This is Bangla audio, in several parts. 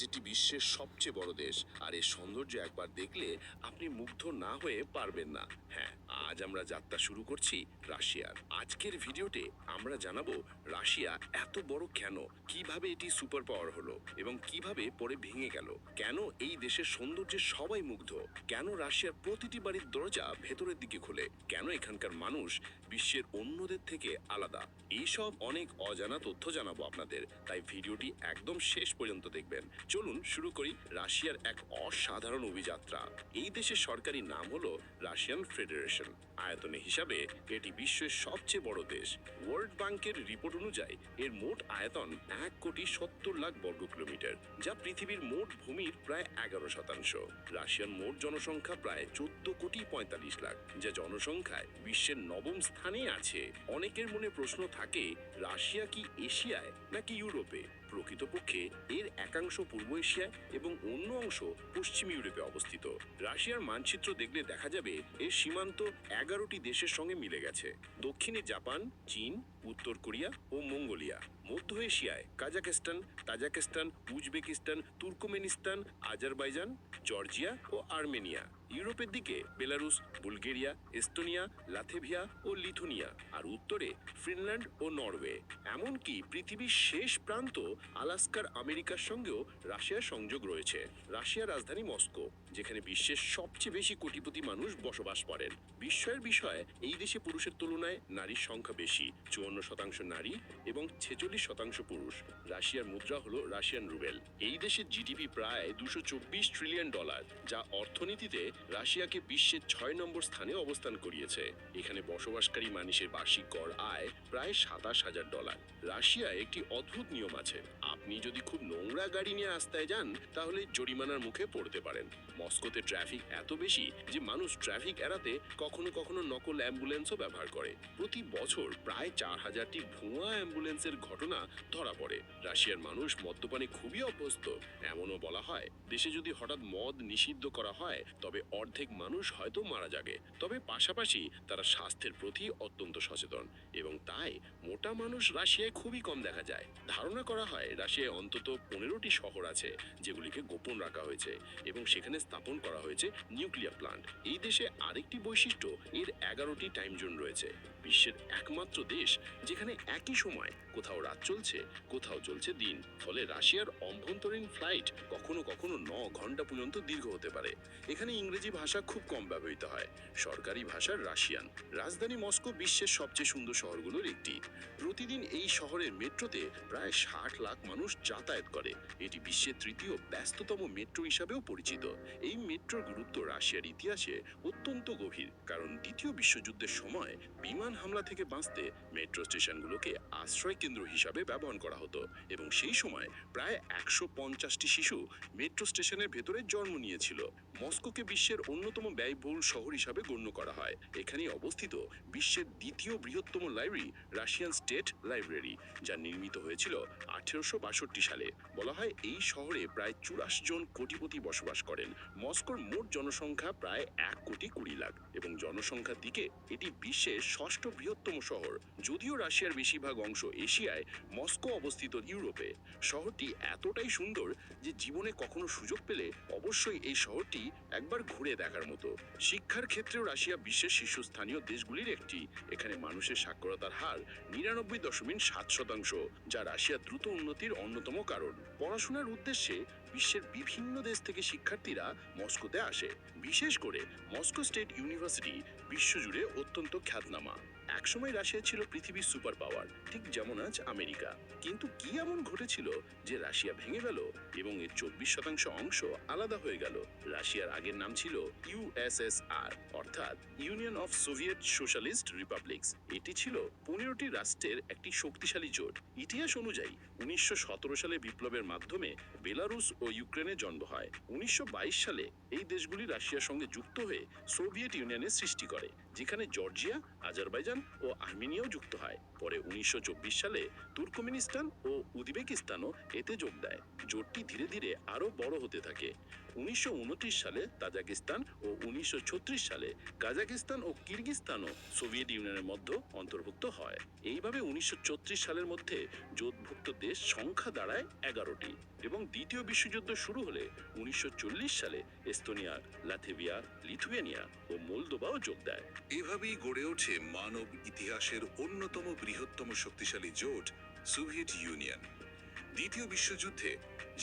যেটি বিশ্বের সবচেয়ে বড় দেশ, আর এর সৌন্দর্য একবার দেখলে আপনি মুগ্ধ না হয়ে পারবেন না। হ্যাঁ, আজ আমরা যাত্রা শুরু করছি রাশিয়ার। আজকের ভিডিওতে আমরা জানাবো রাশিয়া এত বড় কেন, কিভাবে এটি সুপার পাওয়ার হলো এবং কিভাবে পরে ভেঙে গেল, কেন এই দেশের সৌন্দর্যে সবাই মুগ্ধ, কেন রাশিয়ার প্রতিটি বাড়ির দরজা ভেতরের দিকে খোলে, কেন এখানকার মানুষ বিশ্বের অন্যদের থেকে আলাদা। এইসব অনেক অজানা তথ্য জানাবো আপনাদের, তাই ভিডিওটি একদম শেষ পর্যন্ত দেখবেন। চলুন শুরু করি রাশিয়ার এক অসাধারণ অভিযাত্রা। এই দেশের সরকারি নাম হলো রাশিয়ান ফেডারেশন। আয়তনে হিসাবে এটি বিশ্বের সবচেয়ে বড় দেশ। ওয়ার্ল্ড ব্যাংকের রিপোর্ট অনুযায়ী এর মোট আয়তন 1,70,00,000 বর্গ কিলোমিটার, যা পৃথিবীর মোট ভূমির প্রায় 11%। রাশিয়ার মোট জনসংখ্যা প্রায় 14,45,00,000, যা জনসংখ্যায় বিশ্বের নবম স্থানে আছে। অনেকের মনে প্রশ্ন থাকে, রাশিয়া কি এশিয়ায় নাকি ইউরোপে? প্রকৃতপক্ষে এর একাংশ পূর্ব এশিয়ায় এবং অন্য অংশ পশ্চিম ইউরোপে অবস্থিত। রাশিয়ার মানচিত্র দেখলে দেখা যাবে এর সীমান্ত 11টি দেশের সঙ্গে মিলে গেছে। দক্ষিণে জাপান, চীন, উত্তর কোরিয়া ও মঙ্গোলিয়া। মধ্য এশিয়ায় Kazakhstan, Tajikistan, Uzbekistan, Turkmenistan, Azerbaijan, Georgia ও আর্মেনিয়া। ইউরোপের দিকে বেলারুস, বুলগেরিয়া, এস্তোনিয়া, লাথেভিয়া ও লিথুনিয়া। আর উত্তরে ফিনল্যান্ড ও নরওয়ে। এমনকি পৃথিবীর শেষ প্রান্ত আলাস্কার আমেরিকার সঙ্গেও রাশিয়ার সংযোগ রয়েছে। রাশিয়ার রাজধানী মস্কো, যেখানে বিশ্বের সবচেয়ে বেশি কোটিপতি মানুষ বসবাস করেন। বিস্ময়ের বিষয়, এই দেশে পুরুষের তুলনায় নারীর সংখ্যা বেশি, 54% নারী এবং 46% পুরুষ। রাশিয়ার মুদ্রা হলো রাশিয়ান রুবেল। এই দেশের জিডিপি প্রায় $224 ট্রিলিয়ন, যা অর্থনীতিতে রাশিয়াকে বিশ্বের 6 নম্বর স্থানে অবস্থান করিয়েছে। এখানে বসবাসকারী মানুষের বার্ষিক গড় আয় প্রায় $27,000। রাশিয়ায় একটি অদ্ভুত নিয়ম আছে, আপনি যদি খুব নোংরা গাড়ি নিয়ে রাস্তায় যান তাহলে জরিমানার মুখে পড়তে পারেন। মস্কোতে ট্রাফিক এত বেশি যে মানুষ ট্রাফিক এড়াতে কখনো কখনো নকল অ্যাম্বুলেন্সও ব্যবহার করে। প্রতি বছর প্রায় 4,000টি ভুয়া অ্যাম্বুলেন্সের ঘটনা ধরা পড়ে। রাশিয়ার মানুষ মদ্যপানে খুবই অভ্যস্ত। এমনও বলা হয়, দেশে যদি হঠাৎ মদ নিষিদ্ধ করা হয় তবে অর্ধেক মানুষ হয়তো মারা যাবে। তবে পাশাপাশি তারা স্বাস্থ্যের প্রতি অত্যন্ত সচেতন এবং তাই মোটা মানুষ রাশিয়ায় খুবই কম দেখা যায়। ধারণা করা হয় রাশিয়ায় অন্তত 15টি শহর আছে যেগুলিকে গোপন রাখা হয়েছে এবং সেখানে স্থাপন করা হয়েছে নিউক্লিয়ার প্লান্ট। এই দেশে আরেকটি বৈশিষ্ট্য, এর 11টি টাইম জোন রয়েছে। বিশ্বের একমাত্র দেশ যেখানে একই সময় কোথাও রাত চলছে, কোথাও চলছে দিন। ফলে রাশিয়ার অভ্যন্তরীণ ফ্লাইট কখনো কখনো 9 ঘন্টা পর্যন্ত দীর্ঘ হতে পারে। এখানে ইংরেজি ভাষা খুব কম ব্যবহৃত হয়, সরকারি ভাষা রাশিয়ান। রাজধানী মস্কো বিশ্বের সবচেয়ে সুন্দর শহরগুলোর একটি। প্রতিদিন এই শহরের মেট্রোতে প্রায় 60 লাখ মানুষ যাতায়াত করে। এটি বিশ্বের তৃতীয় ব্যস্ততম মেট্রো হিসাবেও পরিচিত। এই মেট্রোর গুরুত্ব রাশিয়ার ইতিহাসে অত্যন্ত গভীর, কারণ দ্বিতীয় বিশ্বযুদ্ধের সময় বিমান হামলা থেকে বাঁচতে মেট্রো স্টেশনগুলোকে আশ্রয় কেন্দ্র হিসাবে ব্যবহার করা হতো এবং সেই সময় প্রায় 150টি শিশু মেট্রো স্টেশনের ভেতরে জন্ম নিয়েছিল। মস্কোকে বিশ্বের অন্যতম ব্যয়বহুল শহর হিসাবে গণ্য করা হয়। এখানেই অবস্থিত বিশ্বের দ্বিতীয় বৃহত্তম লাইব্রেরি, রাশিয়ান স্টেট লাইব্রেরি, যা নির্মিত হয়েছিল 1862 সালে। বলা হয় এই শহরে প্রায় 84 জন কোটিপতি বসবাস করেন। মস্কোর মোট জনসংখ্যা প্রায় 1,20,00,000 এবং জনসংখ্যার দিকে এটি বিশ্বের ষষ্ঠ বৃহত্তম শহর। যদিও রাশিয়ার বেশিরভাগ অংশ এশিয়ায়, মস্কো অবস্থিত ইউরোপে। শহরটি এতটাই সুন্দর যে জীবনে কখনো সুযোগ পেলে অবশ্যই এই শহরটি একবার ঘুরে দেখার মতো। শিক্ষার ক্ষেত্রেও রাশিয়া বিশ্বের শীর্ষস্থানীয় দেশগুলির একটি। এখানে মানুষের সাক্ষরতার হার 99.7%, যা রাশিয়ার দ্রুত উন্নতির অন্যতম কারণ। পড়াশোনার উদ্দেশ্যে বিশ্বের বিভিন্ন দেশ থেকে শিক্ষার্থীরা মস্কোতে আসে। বিশেষ করে মস্কো স্টেট ইউনিভার্সিটি বিশ্বজুড়ে অত্যন্ত খ্যাতনামা। একসময় রাশিয়া ছিল পৃথিবীর সুপার পাওয়ার, ঠিক যেমন আজ আমেরিকা। কিন্তু কি এমন ঘটেছিল যে রাশিয়া ভেঙে গেল এবং এর 24% অংশ আলাদা হয়ে গেল? রাশিয়ার আগের নাম ছিল ইউএসএসআর, অর্থাৎ union of Soviet socialist republics. এটি ছিল 15টি রাষ্ট্রের একটি শক্তিশালী জোট। ইতিহাস অনুযায়ী 1917 সালে বিপ্লবের মাধ্যমে বেলারুস ও ইউক্রেনের জন্ম হয়। 1922 সালে এই দেশগুলি রাশিয়ার সঙ্গে যুক্ত হয়ে সোভিয়েত ইউনিয়নের সৃষ্টি করে, যেখানে জর্জিয়া, আজারবাইজান ও আর্মেনিয়াও যুক্ত হয়। পরে 1924 সালে তুর্কমেনিস্তান ও উজবেকিস্তানও এতে যোগ দেয়। জোটটি ধীরে ধীরে আরো বড় হতে থাকে। 1929 সালে তাজিকিস্তান ও 1936 সালে কাজাকিস্তান ও কিরগিজস্তানও সোভিয়েত ইউনিয়নের মধ্যে অন্তর্ভুক্ত হয়। এইভাবে 1934 সালের মধ্যে জোটভুক্ত দেশ সংখ্যা দাঁড়ায় 11টি এবং দ্বিতীয় বিশ্বযুদ্ধ শুরু হলে 1940 সালে এস্তোনিয়া, লাথিভিয়া, লিথুয়েনিয়া ও মোলদোভাও যোগ দেয়। এভাবেই গড়ে ওঠে মানব ইতিহাসের অন্যতম বৃহত্তম শক্তিশালী জোট সোভিয়েত ইউনিয়ন। দ্বিতীয় বিশ্বযুদ্ধে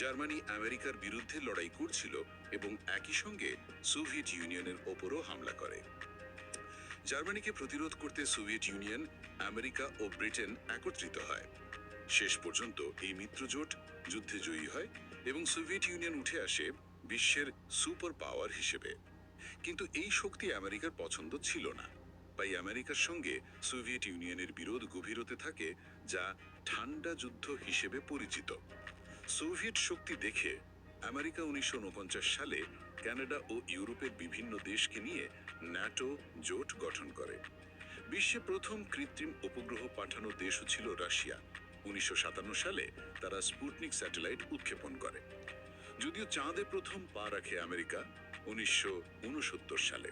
জার্মানি আমেরিকার বিরুদ্ধে লড়াই করছিল এবং একই সঙ্গে সোভিয়েত ইউনিয়নের ওপরও হামলা করে। জার্মানিকে প্রতিরোধ করতে সোভিয়েত ইউনিয়ন, আমেরিকা ও ব্রিটেন একত্রিত হয়। শেষ পর্যন্ত এই মিত্রজোট যুদ্ধে জয়ী হয় এবং সোভিয়েত ইউনিয়ন উঠে আসে বিশ্বের সুপার পাওয়ার হিসেবে। কিন্তু এই শক্তি আমেরিকার পছন্দ ছিল না, তাই আমেরিকার সঙ্গে সোভিয়েত ইউনিয়নের বিরোধ গভীর হতে থাকে, যা ঠান্ডা যুদ্ধ হিসেবে পরিচিত। সোভিয়েত শক্তি দেখে আমেরিকা 1949 সালে কানাডা ও ইউরোপের বিভিন্ন দেশকে নিয়ে ন্যাটো জোট গঠন করে। বিশ্বে প্রথম কৃত্রিম উপগ্রহ পাঠানো দেশও ছিল রাশিয়া। 1957 সালে তারা স্পুটনিক স্যাটেলাইট উৎক্ষেপণ করে। যদিও চাঁদে প্রথম পা রাখে আমেরিকা 1969 সালে।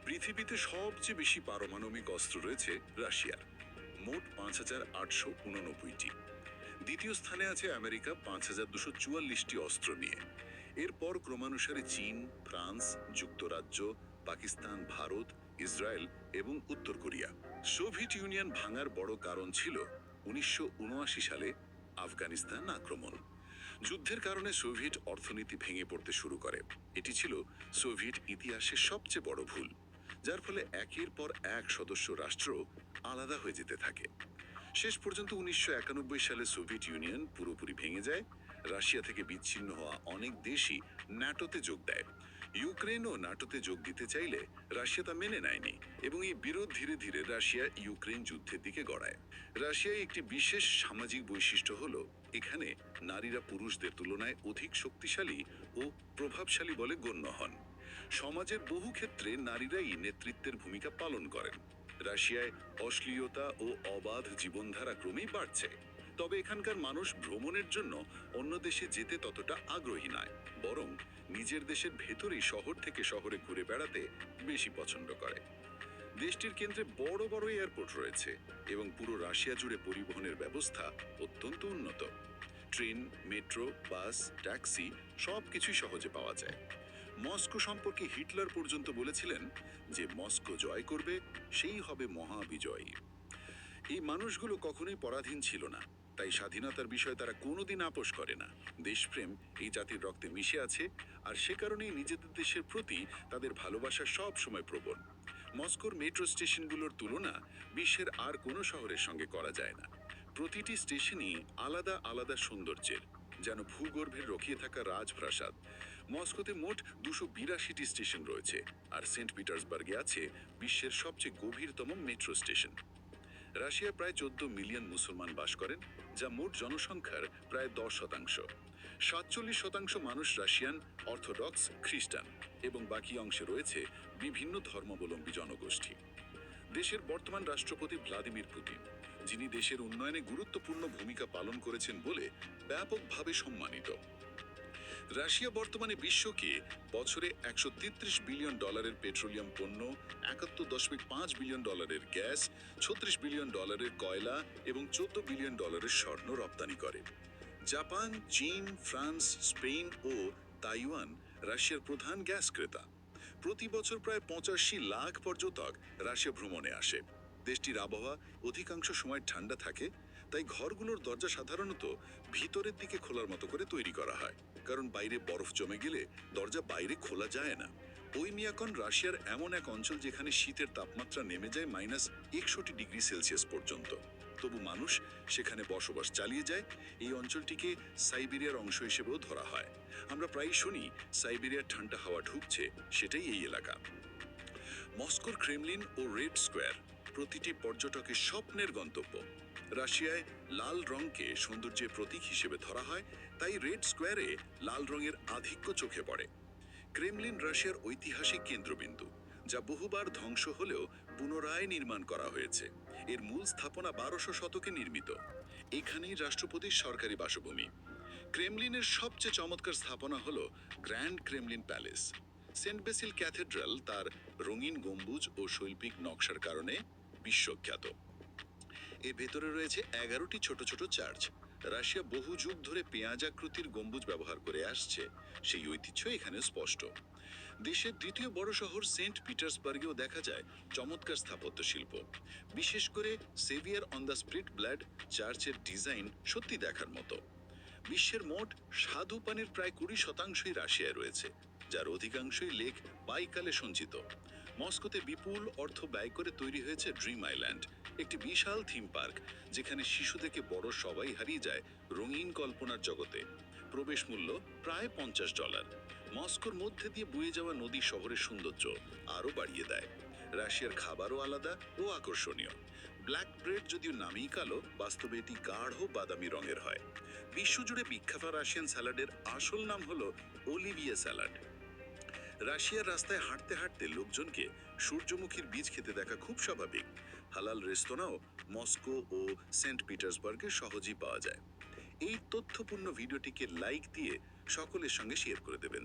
পৃথিবীতে সবচেয়ে বেশি পারমাণবিক অস্ত্র রয়েছে রাশিয়ার, মোট 5889টি। দ্বিতীয় স্থানে আছে আমেরিকা 5244টি অস্ত্র নিয়ে। এরপর ক্রমানুসারে চীন, ফ্রান্স, যুক্তরাজ্য, পাকিস্তান, ভারত, ইসরায়েল এবং উত্তর কোরিয়া। সোভিয়েত ইউনিয়ন ভাঙার বড় কারণ ছিল 1979 সালে আফগানিস্তান আক্রমণ। যুদ্ধের কারণে সোভিয়েত অর্থনীতি ভেঙে পড়তে শুরু করে। এটি ছিল সোভিয়েত ইতিহাসের সবচেয়ে বড় ভুল, যার ফলে একের পর এক সদস্য রাষ্ট্র আলাদা হয়ে যেতে থাকে। শেষ পর্যন্ত 1991 সালে সোভিয়েত ইউনিয়ন পুরোপুরি ভেঙে যায়। রাশিয়া থেকে বিচ্ছিন্ন হওয়া অনেক দেশই ন্যাটোতে যোগ দেয়। ইউক্রেনও ন্যাটোতে যোগ দিতে চাইলে রাশিয়া তা মেনে নেয়নি এবং এই বিরোধ ধীরে ধীরে রাশিয়া ইউক্রেন যুদ্ধের দিকে গড়ায়। রাশিয়ায় একটি বিশেষ সামাজিক বৈশিষ্ট্য হলো এখানে নারীরা পুরুষদের তুলনায় অধিক শক্তিশালী ও প্রভাবশালী বলে গণ্য হন। সমাজের বহু ক্ষেত্রে নারীরাই নেতৃত্বের ভূমিকা পালন করেন। রাশিয়ায় অশ্লীলতা ও অবাধ জীবনধারা ক্রমেই বাড়ছে, তবে এখানকার মানুষ ভ্রমণের জন্য অন্য দেশে যেতে ততটা আগ্রহী নয়, বরং নিজের দেশের ভেতরেই শহর থেকে শহরে ঘুরে বেড়াতে বেশি পছন্দ করে। দেশটির কেন্দ্রে বড় বড় এয়ারপোর্ট রয়েছে এবং পুরো রাশিয়া জুড়ে পরিবহনের ব্যবস্থা অত্যন্ত উন্নত। ট্রেন, মেট্রো, বাস, ট্যাক্সি সবকিছুই সহজে পাওয়া যায়। মস্কো সম্পর্কে হিটলার পর্যন্ত বলেছিলেন যে মস্কো জয় করবে সেই হবে মহাবিজয়ী। এই মানুষগুলো কখনোই পরাধীন ছিল না, তাই স্বাধীনতার বিষয়ে তারা কোনোদিন আপোষ করে না। দেশপ্রেম এই জাতির রক্তে মিশে আছে, আর সে কারণেই নিজেদের দেশের প্রতি তাদের ভালোবাসা সব সময় প্রবল। মস্কোর মেট্রো স্টেশনগুলোর তুলনা বিশ্বের আর কোনো শহরের সঙ্গে করা যায় না। প্রতিটি স্টেশনই আলাদা আলাদা সৌন্দর্যের, যেন ভূগর্ভে রকিয়ে থাকা রাজপ্রাসাদ। মস্কোতে মোট 282টি স্টেশন রয়েছে, আর সেন্ট পিটার্সবার্গে আছে বিশ্বের সবচেয়ে গভীরতম মেট্রো স্টেশন। রাশিয়া প্রায় 14 মিলিয়ন মুসলমান বাস করেন, যা মোট জনসংখ্যার প্রায় 10%। 47% মানুষ রাশিয়ান অর্থোডক্স খ্রিস্টান এবং বাকি অংশে রয়েছে বিভিন্ন ধর্মাবলম্বী জনগোষ্ঠী। দেশের বর্তমান রাষ্ট্রপতি ভ্লাদিমির পুতিন, যিনি দেশের উন্নয়নে গুরুত্বপূর্ণ ভূমিকা পালন করেছেন বলে ব্যাপকভাবে সম্মানিত। রাশিয়া বর্তমানে বিশ্বকে বছরে $133 বিলিয়ন পেট্রোলিয়াম পণ্য, $71.5 বিলিয়ন গ্যাস, $36 বিলিয়ন কয়লা এবং $14 বিলিয়ন স্বর্ণ রপ্তানি করে। জাপান, চীন, ফ্রান্স, স্পেন ও তাইওয়ান রাশিয়ার প্রধান গ্যাস ক্রেতা। প্রতি বছর প্রায় 85 লাখ পর্যটক রাশিয়া ভ্রমণে আসে। দেশটির আবহাওয়া অধিকাংশ সময় ঠান্ডা থাকে, তাই ঘরগুলোর দরজা সাধারণত ভিতরের দিকে খোলার মতো করে তৈরি করা হয়, কারণ বাইরে বরফ জমে গেলে দরজা বাইরে খোলা যায় না। ওইমিয়াকন রাশিয়ার এমন এক অঞ্চল যেখানে শীতের তাপমাত্রা নেমে যায় -61 ডিগ্রি সেলসিয়াস পর্যন্ত। তবু মানুষ সেখানে বসবাস চালিয়ে যায়। এই অঞ্চলটিকে সাইবেরিয়ার অংশ হিসেবেও ধরা হয়। আমরা প্রায়ই শুনি সাইবেরিয়ার ঠান্ডা হাওয়া ঢুকছে, সেটাই এই এলাকা। মস্কোর ক্রেমলিন ও রেড স্কোয়ার প্রতিটি পর্যটকের স্বপ্নের গন্তব্য। রাশিয়ায় লাল রংকে সৌন্দর্যের প্রতীক হিসেবে ধরা হয়, তাই রেড স্কোয়ারে লাল রঙের আধিক্য চোখে পড়ে। ক্রেমলিন রাশিয়ার ঐতিহাসিক কেন্দ্রবিন্দু, যা বহুবার ধ্বংস হলেও পুনরায় নির্মাণ করা হয়েছে। এর মূল স্থাপনা 1200 শতকে নির্মিত। এখানেই রাষ্ট্রপতির সরকারি বাসভূমি। ক্রেমলিনের সবচেয়ে চমৎকার স্থাপনা হলো grand Kremlin palace. Saint Basil cathedral তার রঙিন গম্বুজ ও শৈল্পিক নকশার কারণে বিশ্বখ্যাত। এর ভেতরে রয়েছে 11টি ছোট ছোট চার্চ। রাশিয়া বহু যুগ ধরে পেঁয়াজাকৃতির গম্বুজ ব্যবহার করে আসছে, সেই ঐতিহ্য এখানে স্পষ্ট। দেশের দ্বিতীয় বড় শহর সেন্ট পিটার্সবার্গেও দেখা যায় চমৎকার স্থাপত্য শিল্প। বিশেষ করে Saviour on the spilt blood চার্চের ডিজাইন সত্যি দেখার মতো। বিশ্বের মোট স্বাদু পানির প্রায় 20% রাশিয়ায় রয়েছে, যার অধিকাংশই লেক বাইকালে সঞ্চিত। মস্কোতে বিপুল অর্থ ব্যয় করে তৈরি হয়েছে ড্রিম আইল্যান্ড, একটি বিশাল থিম পার্ক যেখানে শিশু থেকে বড় সবাই হারিয়ে যায় রঙিন কল্পনার জগতে। প্রবেশ মূল্য প্রায় $50। মস্কোর মধ্যে দিয়ে বয়ে যাওয়া নদী শহরের সৌন্দর্য আরো বাড়িয়ে দেয়। রাশিয়ার খাবারও আলাদা ও আকর্ষণীয়। ব্ল্যাক ব্রেড যদিও নামেই কালো, বাস্তবে এটি গাঢ় বাদামি রঙের হয়। বিশ্বজুড়ে বিখ্যাত রাশিয়ান স্যালাডের আসল নাম হলো অলিভিয়ে স্যালাড। রাশিয়ার রাস্তায় হাঁটতে হাঁটতে লোকজনকে সূর্যমুখীর বীজ খেতে দেখা খুব স্বাভাবিক। হালাল রেস্তোরাঁও মস্কো ও সেন্ট পিটার্সবার্গে সহজেই পাওয়া যায়। এই তথ্যপূর্ণ ভিডিওটিকে লাইক দিয়ে সকলের সঙ্গে শেয়ার করে দেবেন।